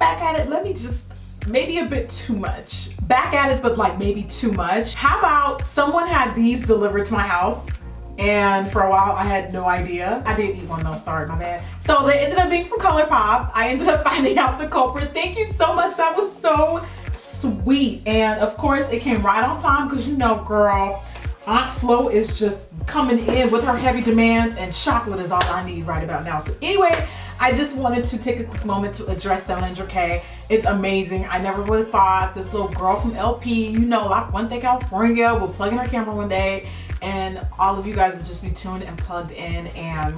back at it. Let me just, maybe a bit too much. Back at it, but like maybe too much. How about someone had these delivered to my house, and for a while I had no idea. I did eat one though, sorry, my bad. So they ended up being from ColourPop. I ended up finding out the culprit. Thank you so much, that was so sweet. And of course it came right on time because you know, girl, Aunt Flo is just coming in with her heavy demands, and chocolate is all I need right about now. So anyway, I just wanted to take a quick moment to address 700K. It's amazing. I never would have thought this little girl from LP, you know, like One Day California, will plug in her camera one day and all of you guys would just be tuned and plugged in, and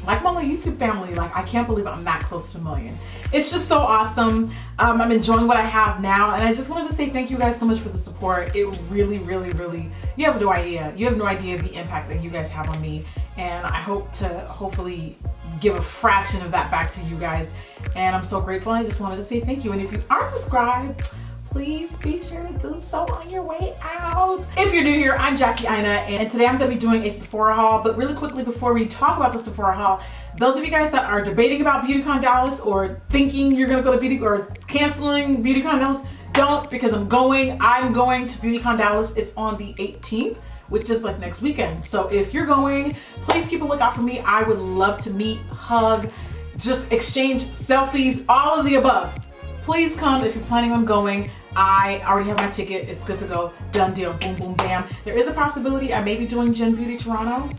like my little YouTube family, like I can't believe I'm that close to 1 million. It's just so awesome. I'm enjoying what I have now, and I just wanted to say thank you guys so much for the support. It really, really, really, you have no idea. You have no idea the impact that you guys have on me, and I hope to hopefully give a fraction of that back to you guys, and I'm so grateful. I just wanted to say thank you, and if you aren't subscribed, please be sure to do so on your way out. If you're new here, I'm Jackie Aina, and today I'm going to be doing a Sephora haul. But really quickly, before we talk about the Sephora haul, those of you guys that are debating about BeautyCon Dallas or thinking you're going to go to Beauty or canceling BeautyCon Dallas, don't, because I'm going to BeautyCon Dallas. It's on the 18th, which is like next weekend. So if you're going, please keep a lookout for me. I would love to meet, hug, just exchange selfies, all of the above. Please come if you're planning on going. I already have my ticket. It's good to go. Done deal. Boom, boom, bam. There is a possibility I may be doing Gen Beauty Toronto.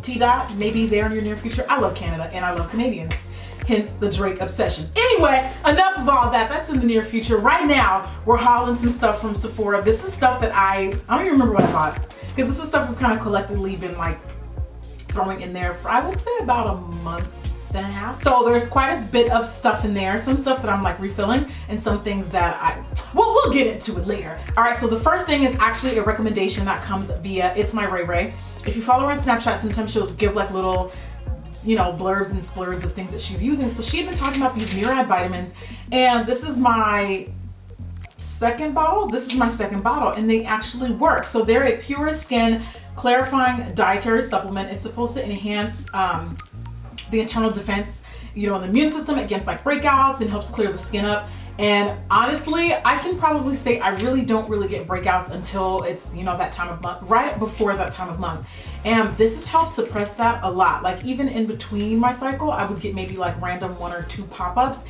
T-Dot, maybe there in your near future. I love Canada and I love Canadians. Hence the Drake obsession. Anyway, enough of all that. That's in the near future. Right now, we're hauling some stuff from Sephora. This is stuff that I don't even remember what I bought, because this is stuff we've kind of collectively been like throwing in there for, I would say, about a month and a half. So there's quite a bit of stuff in there. Some stuff that I'm like refilling, and some things that we'll get into it later. All right, so the first thing is actually a recommendation that comes via It's My Ray Ray. If you follow her on Snapchat, sometimes she'll give like little, you know, blurbs and splurds of things that she's using. So she had been talking about these Murad vitamins, and this is my second bottle. This is my second bottle, and they actually work. So they're a pure skin clarifying dietary supplement. It's supposed to enhance the internal defense, you know, the immune system against like breakouts, and helps clear the skin up. And honestly, I can probably say I really don't really get breakouts until it's, you know, that time of month, right before that time of month. And this has helped suppress that a lot. Like even in between my cycle, I would get maybe like random 1 or 2 pop-ups,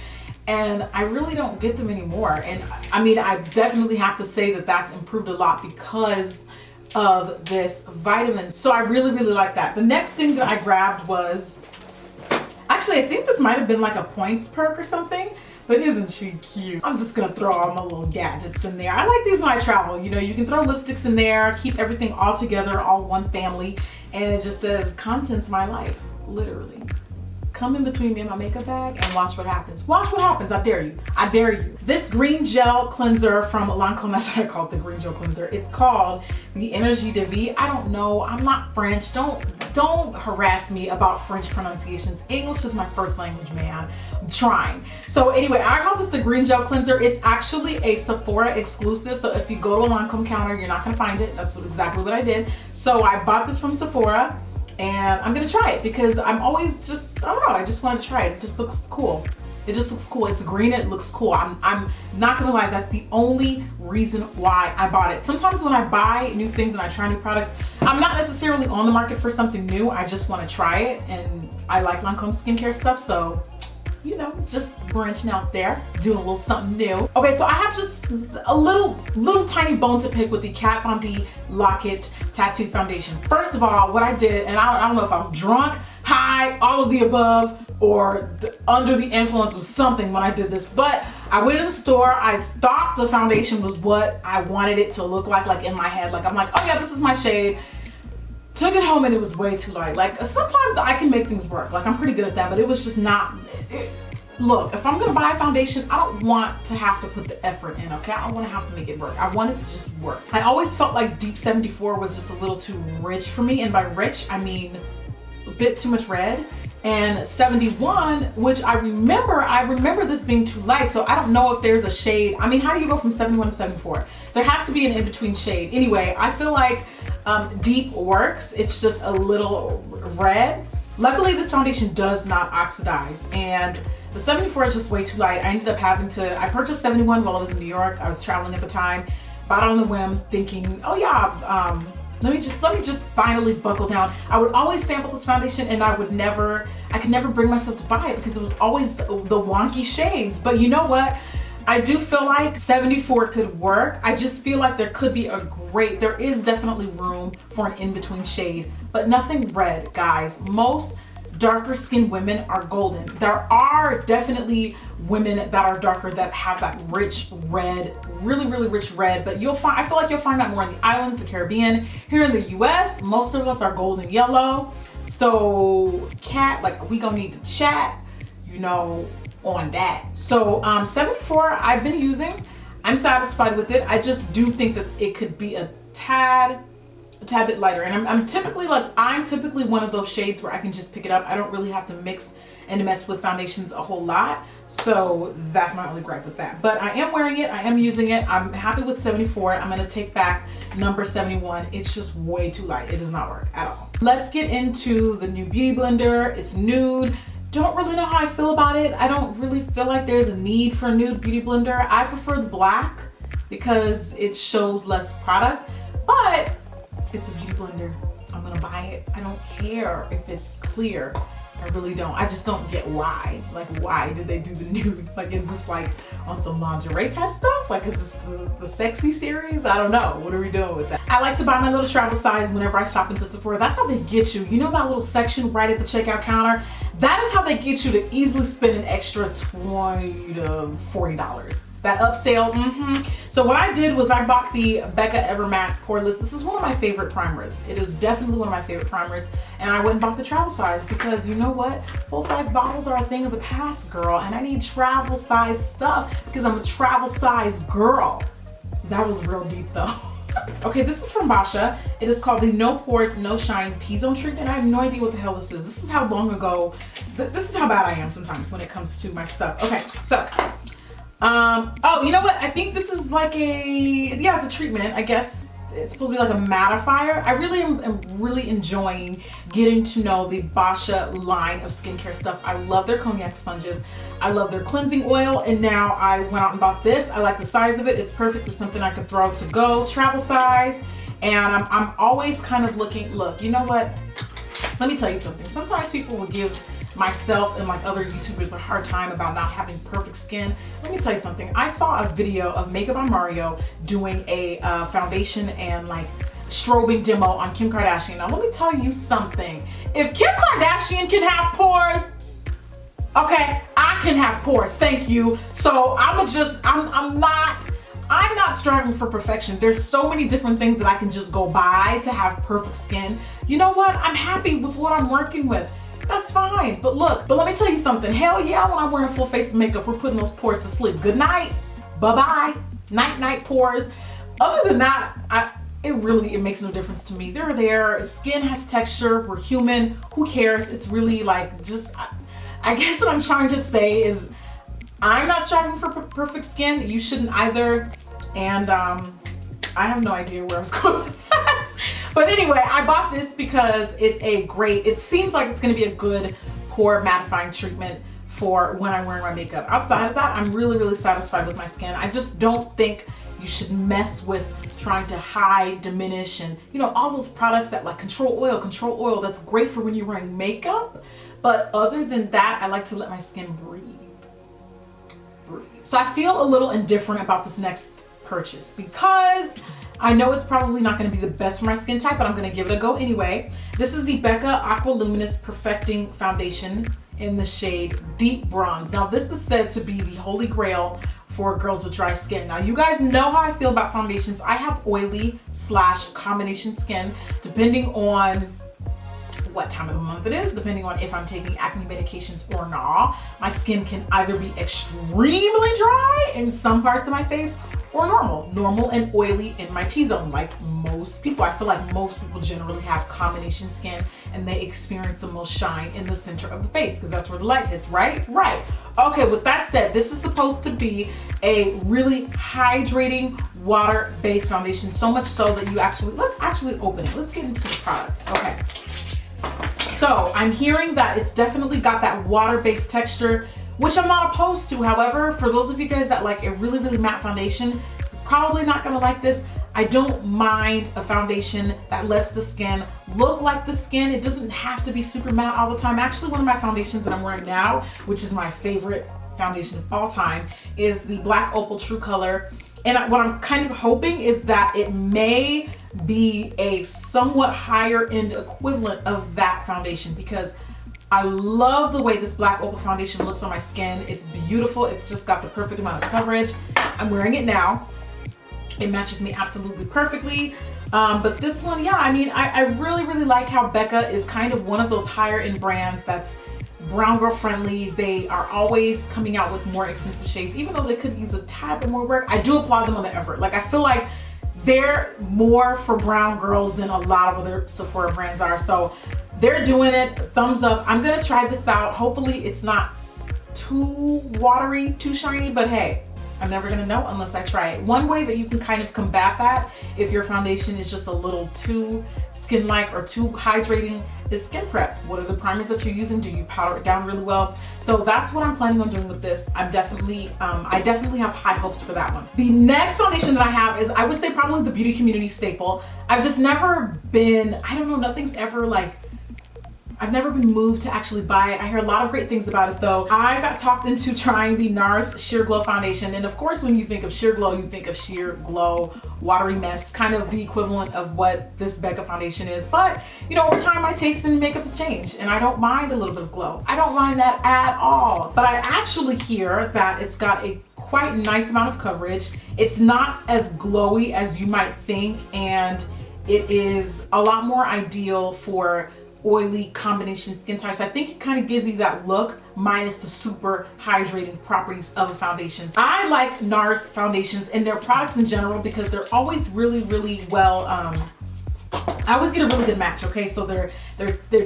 and I really don't get them anymore. And I mean, I definitely have to say that that's improved a lot because of this vitamin. So I really, really like that. The next thing that I grabbed was, actually, I think this might have been like a points perk or something, but isn't she cute? I'm just gonna throw all my little gadgets in there. I like these when I travel. You know, you can throw lipsticks in there, keep everything all together, all one family, and it just says, contents my life, literally. Come in between me and my makeup bag and watch what happens. Watch what happens, I dare you. I dare you. This green gel cleanser from Lancome, that's what I call it, the green gel cleanser. It's called the Energy de Vie. I don't know, I'm not French. Don't harass me about French pronunciations. English is my first language, man. I'm trying. So anyway, I call this the green gel cleanser. It's actually a Sephora exclusive. So if you go to a Lancome counter, you're not gonna find it. That's exactly what I did. So I bought this from Sephora, and I'm gonna try it because I'm always just, I don't know, I just want to try it. It just looks cool. It just looks cool. It's green, it looks cool. I'm not gonna lie, that's the only reason why I bought it. Sometimes when I buy new things and I try new products, I'm not necessarily on the market for something new. I just want to try it, and I like Lancome skincare stuff, so you know, just branching out there, doing a little something new. Okay, so I have just a little tiny bone to pick with the Kat Von D Lock-It Tattoo Foundation. First of all, what I did, and I don't know if I was drunk, high, all of the above, or under the influence of something when I did this, but I went to the store, I thought the foundation was what I wanted it to look like in my head. Like I'm like, oh yeah, this is my shade. Took it home and it was way too light. Like sometimes I can make things work. Like I'm pretty good at that, but it was just not. Look, if I'm gonna buy a foundation, I don't want to have to put the effort in, okay? I don't want to have to make it work. I want it to just work. I always felt like Deep 74 was just a little too rich for me, and by rich, I mean a bit too much red. And 71, which I remember this being too light, so I don't know if there's a shade. I mean, how do you go from 71 to 74? There has to be an in-between shade. Anyway, I feel like Deep works. It's just a little red. Luckily, this foundation does not oxidize, and the 74 is just way too light. I ended up having to, I purchased 71 while I was in New York. I was traveling at the time, bought it on the whim, thinking, oh yeah, let me just finally buckle down. I would always sample this foundation, and I could never bring myself to buy it because it was always the wonky shades. But you know what? I do feel like 74 could work. I just feel like there could be there is definitely room for an in-between shade, but nothing red, guys. Most darker skinned women are golden. There are definitely women that are darker that have that rich red, really rich red, but I feel like you'll find that more in the islands, the Caribbean. Here in the US, most of us are golden yellow. So Kat, like, we gonna need to chat, you know, on that. So 74 I've been using. I'm satisfied with it. I just do think that it could be a tad bit lighter, and I'm typically one of those shades where I can just pick it up. I don't really have to mix and mess with foundations a whole lot, so that's my only gripe with that. But I am wearing it, I am using it. I'm happy with 74. I'm gonna take back number 71. It's just way too light. It does not work at all. Let's get into the new beauty blender. It's nude. Don't really know how I feel about it. I don't really feel like there's a need for a nude beauty blender. I prefer the black because it shows less product, but it's a beauty blender. I'm gonna buy it. I don't care if it's clear. I really don't. I just don't get why. Like, why did they do the nude? Like, is this like on some lingerie type stuff? Like, is this the sexy series? I don't know. What are we doing with that? I like to buy my little travel size whenever I shop into Sephora. That's how they get you. You know that little section right at the checkout counter? That is how they get you to easily spend an extra $20 to $40. That upsell, So what I did was I bought the Becca Evermatte Poreless. This is one of my favorite primers. It is definitely one of my favorite primers. And I went and bought the travel size because you know what? Full-size bottles are a thing of the past, girl. And I need travel size stuff because I'm a travel size girl. That was real deep though. Okay, this is from Basha. It is called the No Pores, No Shine T-Zone Treatment. I have no idea what the hell this is. This is how long ago, this is how bad I am sometimes when it comes to my stuff. Okay, so. Oh, you know what? I think this is like it's a treatment. I guess it's supposed to be like a mattifier. I really am really enjoying getting to know the Basha line of skincare stuff. I love their cognac sponges. I love their cleansing oil. And now I went out and bought this. I like the size of it. It's perfect. It's something I could throw to go, travel size. And I'm always kind of looking, look, you know what? Let me tell you something. Sometimes people will give myself and like other YouTubers a hard time about not having perfect skin. Let me tell you something. I saw a video of Makeup by Mario doing a foundation and like strobing demo on Kim Kardashian. Now let me tell you something. If Kim Kardashian can have pores, okay, I can have pores. Thank you. So I'm not striving for perfection. There's so many different things that I can just go buy to have perfect skin. You know what? I'm happy with what I'm working with. That's fine. But look, but let me tell you something. Hell yeah, when I'm wearing full face makeup, we're putting those pores to sleep. Good night. Bye-bye. Night-night pores. Other than that, it makes no difference to me. They're there. Skin has texture. We're human. Who cares? It's really like just, I guess what I'm trying to say is I'm not striving for perfect skin. You shouldn't either. And I have no idea where I was going with that. But anyway, I bought this because it seems like it's gonna be a good pore mattifying treatment for when I'm wearing my makeup. Outside of that, I'm really satisfied with my skin. I just don't think you should mess with trying to hide, diminish, and you know, all those products that like control oil, that's great for when you're wearing makeup. But other than that, I like to let my skin breathe. So I feel a little indifferent about this next purchase because I know it's probably not going to be the best for my skin type, but I'm going to give it a go anyway. This is the Becca Aqua Luminous Perfecting Foundation in the shade Deep Bronze. Now this is said to be the holy grail for girls with dry skin. Now you guys know how I feel about foundations. I have oily / combination skin depending on what time of the month it is, depending on if I'm taking acne medications or not. My skin can either be extremely dry in some parts of my face or normal and oily in my T-zone, like most people. I feel like most people generally have combination skin and they experience the most shine in the center of the face because that's where the light hits, right? Right. Okay, with that said, this is supposed to be a really hydrating water-based foundation, so much so that let's actually open it. Let's get into the product. Okay. So I'm hearing that it's definitely got that water-based texture, which I'm not opposed to. However, for those of you guys that like a really, really matte foundation, probably not gonna like this. I don't mind a foundation that lets the skin look like the skin. It doesn't have to be super matte all the time. Actually, one of my foundations that I'm wearing now, which is my favorite foundation of all time, is the black Opal True color. And what I'm kind of hoping is that it may be a somewhat higher end equivalent of that foundation, because I love the way this black Opal foundation looks on my skin. It's beautiful. It's just got the perfect amount of coverage. I'm wearing it now. It matches me absolutely perfectly. But this one, yeah, I mean, I really, really like how Becca is kind of one of those higher end brands that's brown girl friendly. They are always coming out with more expensive shades, even though they could use a tad bit more work. I do applaud them on the effort. Like, I feel like they're more for brown girls than a lot of other Sephora brands are. So they're doing it. Thumbs up. I'm gonna try this out. Hopefully it's not too watery, too shiny, but hey, I'm never gonna know unless I try it. One way that you can kind of combat that if your foundation is just a little too skin-like or too hydrating is skin prep. What are the primers that you're using? Do you powder it down really well? So that's what I'm planning on doing with this. I definitely have high hopes for that one. The next foundation that I have is, I would say, probably the beauty community staple. I've just never been, I don't know, nothing's ever like, I've never been moved to actually buy it. I hear a lot of great things about it though. I got talked into trying the NARS Sheer Glow foundation. And of course, when you think of sheer glow, you think of sheer glow, watery mess, kind of the equivalent of what this Becca foundation is. But you know, over time, my taste in makeup has changed and I don't mind a little bit of glow. I don't mind that at all. But I actually hear that it's got a quite nice amount of coverage. It's not as glowy as you might think. And it is a lot more ideal for oily combination skin types. I think it kind of gives you that look minus the super hydrating properties of a foundation. I like NARS foundations and their products in general because they're always really, really well, I always get a really good match, okay? So they're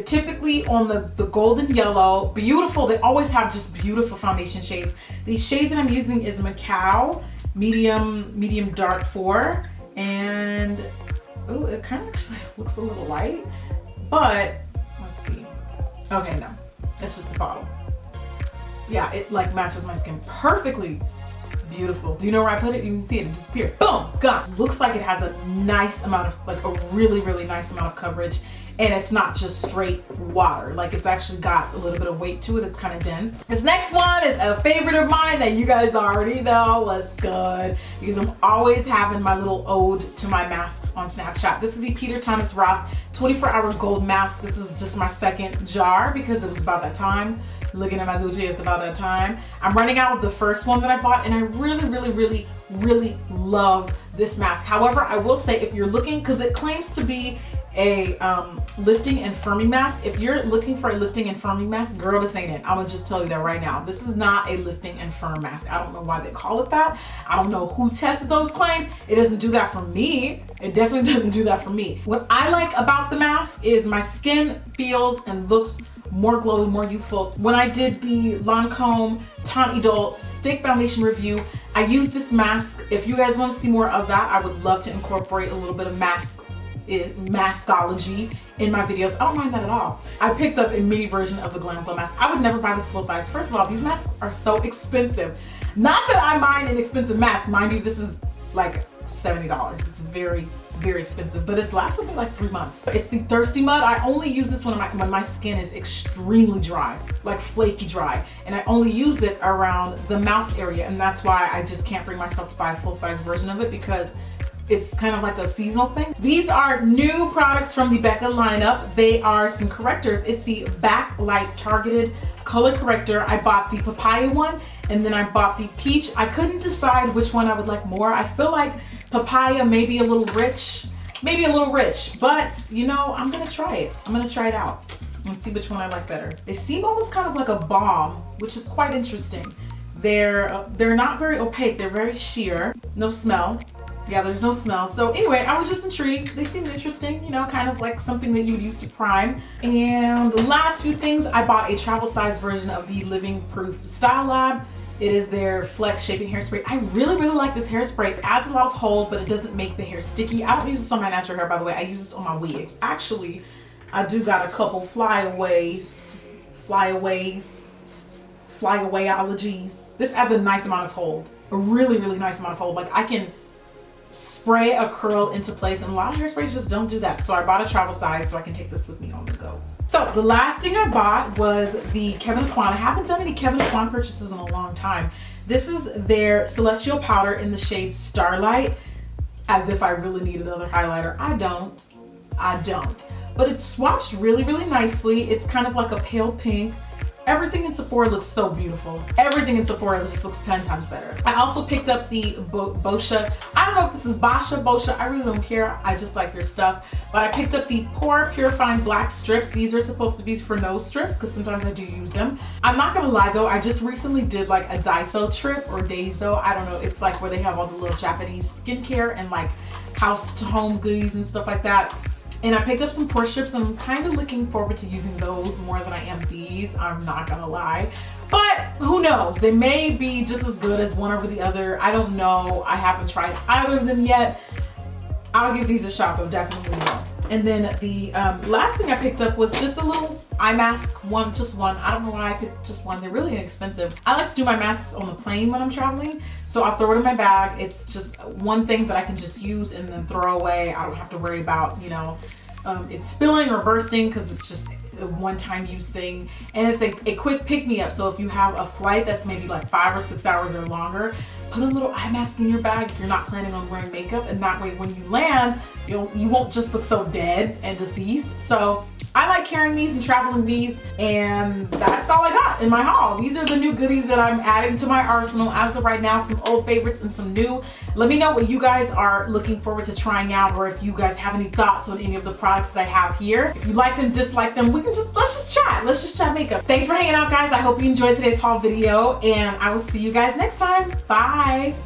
typically on the golden yellow, beautiful. They always have just beautiful foundation shades. The shade that I'm using is Macao medium dark 4, and oh, it kind of actually looks a little light, but let's see. Okay, no, it's just the bottle. Yeah, it like matches my skin perfectly. Beautiful. Do you know where I put it? You can see it, it disappeared. Boom, it's gone. Looks like it has a nice amount of, like a really, really nice amount of coverage. And it's not just straight water. Like, it's actually got a little bit of weight to it. It's kind of dense. This next one is a favorite of mine that you guys already know what's good, because I'm always having my little ode to my masks on Snapchat. This is the Peter Thomas Roth 24-hour gold mask. This is just my second jar because it was about that time. Looking at my Gucci, it's about that time. I'm running out of the first one that I bought, and I really, really, really, really love this mask. However, I will say, if you're looking, because it claims to be a lifting and firming mask. If you're looking for a lifting and firming mask, girl, this ain't it. I'm gonna just tell you that right now. This is not a lifting and firm mask. I don't know why they call it that. I don't know who tested those claims. It doesn't do that for me. It definitely doesn't do that for me. What I like about the mask is my skin feels and looks more glowy, more youthful. When I did the Lancome Teint Idole stick foundation review, I used this mask. If you guys want to see more of that, I would love to incorporate a little bit of maskology in my videos. I don't mind that at all. I picked up a mini version of the Glam Glow mask. I would never buy this full size. First of all, these masks are so expensive. Not that I mind an expensive mask. Mind you, this is like $70. It's very, very expensive, but it's lasted me like 3 months. It's the Thirsty Mud. I only use this when my skin is extremely dry, like flaky dry, and I only use it around the mouth area, and that's why I just can't bring myself to buy a full-size version of it, because it's kind of like a seasonal thing. These are new products from the Becca lineup. They are some correctors. It's the Backlight Targeted Color Corrector. I bought the papaya one, and then I bought the peach. I couldn't decide which one I would like more. I feel like papaya may be a little rich, but you know, I'm gonna try it. I'm gonna try it out and see which one I like better. They seem almost kind of like a balm, which is quite interesting. They're not very opaque. They're very sheer. No smell. Yeah, there's no smell. So anyway, I was just intrigued. They seemed interesting, you know, kind of like something that you would use to prime. And the last few things, I bought a travel size version of the Living Proof Style Lab. It is their Flex Shaping Hairspray. I really, really like this hairspray. It adds a lot of hold, but it doesn't make the hair sticky. I don't use this on my natural hair, by the way. I use this on my wigs. Actually, I do got a couple flyawayologies. This adds a nice amount of hold, a really, really nice amount of hold. Like I can spray a curl into place, and a lot of hairsprays just don't do that. So I bought a travel size so I can take this with me on the go. So the last thing I bought was the Kevyn Aucoin. I haven't done any Kevyn Aucoin purchases in a long time. This is their Celestial Powder in the shade Starlight. As if I really need another highlighter. I don't. But it's swatched really, really nicely. It's kind of like a pale pink. Everything in Sephora looks so beautiful. Everything in Sephora just looks 10 times better. I also picked up the Boscia. I don't know if this is Boscia. I really don't care. I just like their stuff. But I picked up the Pore Purifying Black Strips. These are supposed to be for nose strips because sometimes I do use them. I'm not gonna lie though, I just recently did like a Daiso trip or Daiso. I don't know. It's like where they have all the little Japanese skincare and like house to home goodies and stuff like that. And I picked up some pore strips and I'm kind of looking forward to using those more than I am these. I'm not gonna lie. But who knows? They may be just as good as one over the other. I don't know. I haven't tried either of them yet. I'll give these a shot though, definitely will. And then the last thing I picked up was just a little eye mask, just one. I don't know why I picked just one. They're really inexpensive. I like to do my masks on the plane when I'm traveling, so I'll throw it in my bag. It's just one thing that I can just use and then throw away. I don't have to worry about, you know, it spilling or bursting because it's just a one-time use thing. And it's a quick pick-me-up. So if you have a flight that's maybe like 5 or 6 hours or longer, put a little eye mask in your bag if you're not planning on wearing makeup, and that way when you land, you won't just look so dead and deceased. So I like carrying these and traveling these, and that's all I got in my haul. These are the new goodies that I'm adding to my arsenal as of right now, some old favorites and some new. Let me know what you guys are looking forward to trying out, or if you guys have any thoughts on any of the products that I have here. If you like them, dislike them, let's just chat. Let's just chat makeup. Thanks for hanging out, guys. I hope you enjoyed today's haul video, and I will see you guys next time. Bye.